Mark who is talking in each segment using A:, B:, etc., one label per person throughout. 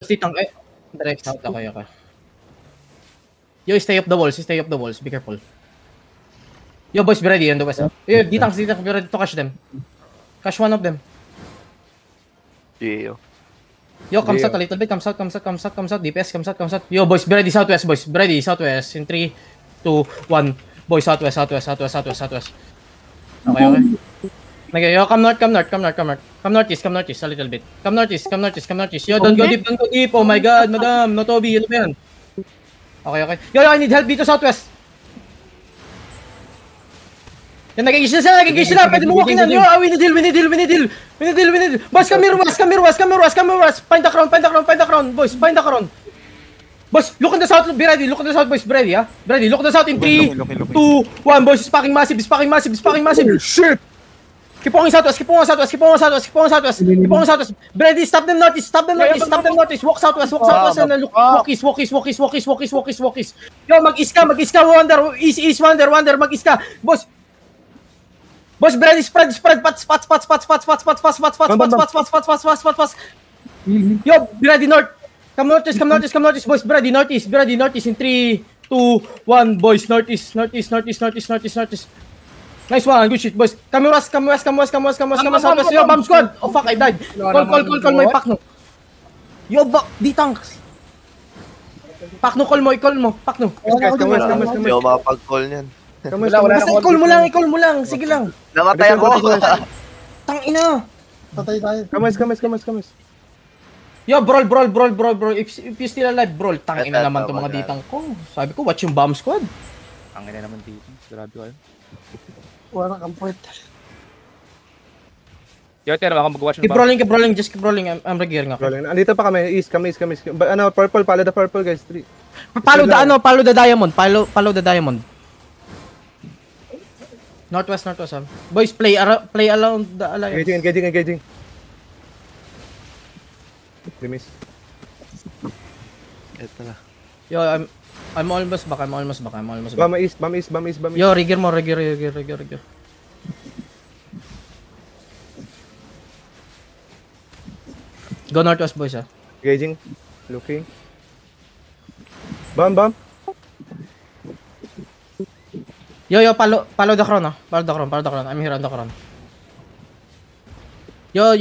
A: Sitang eh. Direct south. Okay. Yo, stay up the walls. Be careful. Yo, boys, be ready on the west. Yo, D-tanks, be ready to catch them. Catch one of them.
B: Geo.
A: Yo, comes out a little bit. Comes out. DPS, comes out. Yo, boys, be ready southwest, boys. Be ready southwest. In 3, 2, 1. Boys, southwest. Okay, yo, come north. Come northeast a little bit. Come northeast. Yo, don't go deep. Oh my god, madam. No Toby, yun ba yan? Okay. Yo, I need help dito southwest. Yan, nag-engage sila. Pwede mo walking yan. Yo, we need heal. Boys, come here west. Find the crown. Boys, find the crown. Boys, look in the south. Be ready. Look in the south, boys. Be ready, ha? Be ready. Look in the south in 3, 2, 1. Boys, is packing massive.
C: Shit!
A: Keep on southwest. Be ready. Stop them northeast. Walk southwest. And then look. Walk east. Yo, mag-east ka. Wander. East, wander. Mag-east ka. Boys, be ready. Spread. Pats. Yo, be ready north. Come northeast. Boys, be ready northeast. In 3, 2, 1. Boys, northeast. Nice one, good shit, boys. Come west. Yo, bomb squad. Oh fuck, I died. Call mo, ipak no. Yo, D-tanks. Pak no, call mo. Pak no.
B: Hindi ako makapag-call niyan.
A: Basta i-call mo lang. Sige lang.
B: Namatay ako.
A: Tang ina.
C: Patay tayo.
D: Kamas.
A: Yo, brawl. If you still alive, brawl. Tang ina naman to mga D-tank ko. Sabi ko, watch yung bomb squad.
D: Ang ina naman dito. Grabe ko.
C: Wala kang point.
D: Yo, tira ako mag-watch ng
A: Keep rolling. Just keep rolling. I'm regearing ako.
E: Andito pa kami. East kami. Ano, purple. Follow the purple, guys. 3.
A: Follow the diamond. Follow the diamond. Northwest. Boys, play around the alliance.
E: Engaging. Miss.
B: Ito na.
A: Yo, I'm almost back.
E: Bama east.
A: Yo, rigger mo. Go northwest, boys, ha.
E: Engaging. Looking. Bam.
A: Yo, follow the crown, ha. Follow the crown. I'm here on the crown. Yo.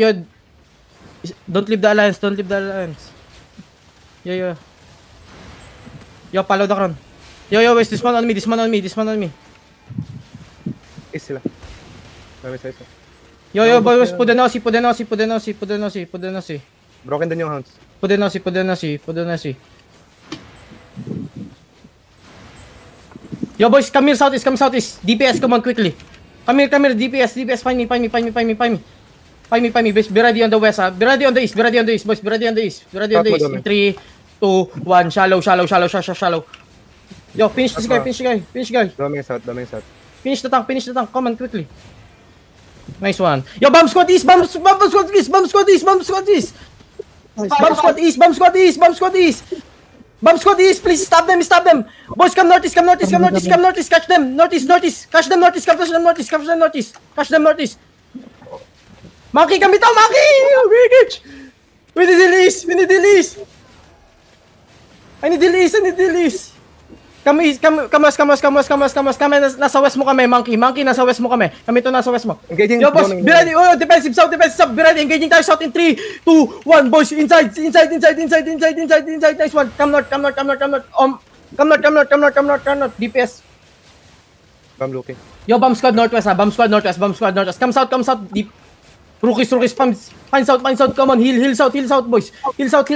A: Don't leave the alliance. Yo, follow the crown. Yo, wait, this one on me.
E: East sila. Dami size.
A: Yo, boys, put the nosy.
E: Broken din yung hounds.
A: Put the nosy. Yo, boys, come here southeast. DPS, come on, quickly. Come here, DPS, find me. Find me, boys. Be ready on the west, ha. Be ready on the east, boys. Be ready on the east. In 3, 2, 1. Shallow. Yo, finish this guy.
E: Daming south.
A: Finish the tank. Come on, quickly. Nice one. Yo, bomb squad east. Bomb squad east. Please stop them. Boys, come northeast. Catch them. Northeast. Catch them northeast. Monkey, kami to, Monkey! We need the least. I need the least. Kami, nasa west mo kami, Monkey, nasa west mo kami. Kami to nasa west mo.
E: Engaging.
A: Yo, boss, be ready. Oh, defensive south. Be ready. Engaging tayo south in 3, 2, 1. Boys, inside. Nice one. Come north. Come north. DPS.
E: Bam looking.
A: Yo, bomb squad northwest, ha. Bomb squad northwest. Come south. Deep. Rookies. Find south. Come on. Heal south, boys. Heal south.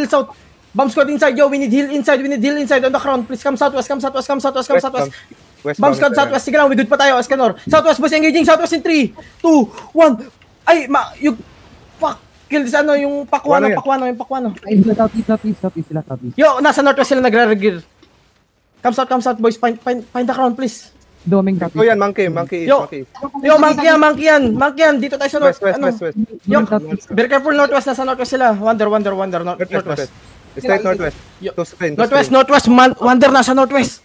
A: Bomb squad inside. Yo, we need heal inside on the crown. Please come southwest. Bomb squad southwest. Sige lang, we good pa tayo, Escanor. Southwest, boys, engaging southwest in 3, 2, 1. Ay, you fuck. Kill this yung Pakuano.
F: Ay, southeast sila.
A: Yo, nasa northwest sila nagre-regear. Come south, boys. Find the crown, please.
F: Doming
E: Oh, yan, monkey.
A: Yo, monkey yan. Dito tayo sa north.
E: West.
A: Yo, be careful, northwest. Nasa northwest sila. Wander, northwest.
E: Straight northwest.
A: Northwest. Wander nasa northwest.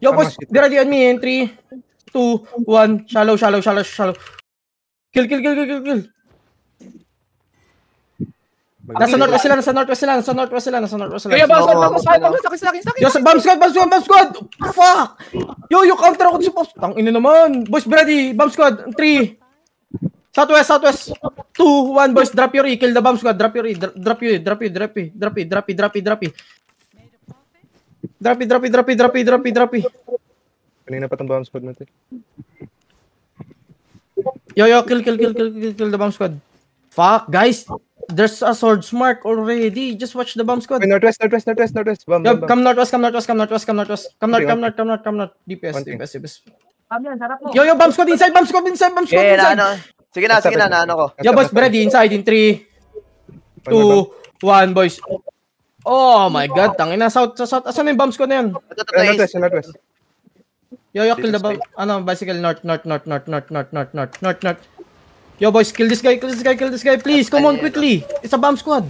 A: Yo, boys, be ready on me in 3, 2, 1. Shallow. Kill. Nasa northwest sila, nasa northwest sila, nasa northwest sila, nasa northwest sila.
D: Kaya bounce squad.
A: Yo, bomb squad! Fuck! Yo, counter ako sa pops. Tang ina naman. Boys, ready. Bomb squad. 3. Southwest. 2, 1, boys. Drop your E. Kill the bomb squad. Drop your E. Drop E.
E: Kanina pa tong bomb squad natin.
A: Yo, kill the bomb squad. Fuck, guys. There's a sword mark already. Just watch the bomb squad.
E: Wait, northwest. Bomb.
A: Yo, come north. Come north. DPS. Yo, bomb squad inside.
B: Okay, naano. Sige na, naano ko.
A: Yo, boys, ready. Inside in 3, 2, 1, boys. Oh my god, tangina. South. Asan yung bomb squad na yun?
E: Northwest.
A: Yo, kill the bomb. Bicycle north. Yo, boys, kill this guy. Please, come on, quickly. It's a bomb squad.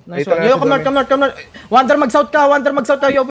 A: Nice one. Yo, come north. Wander mag-south ka. Yo,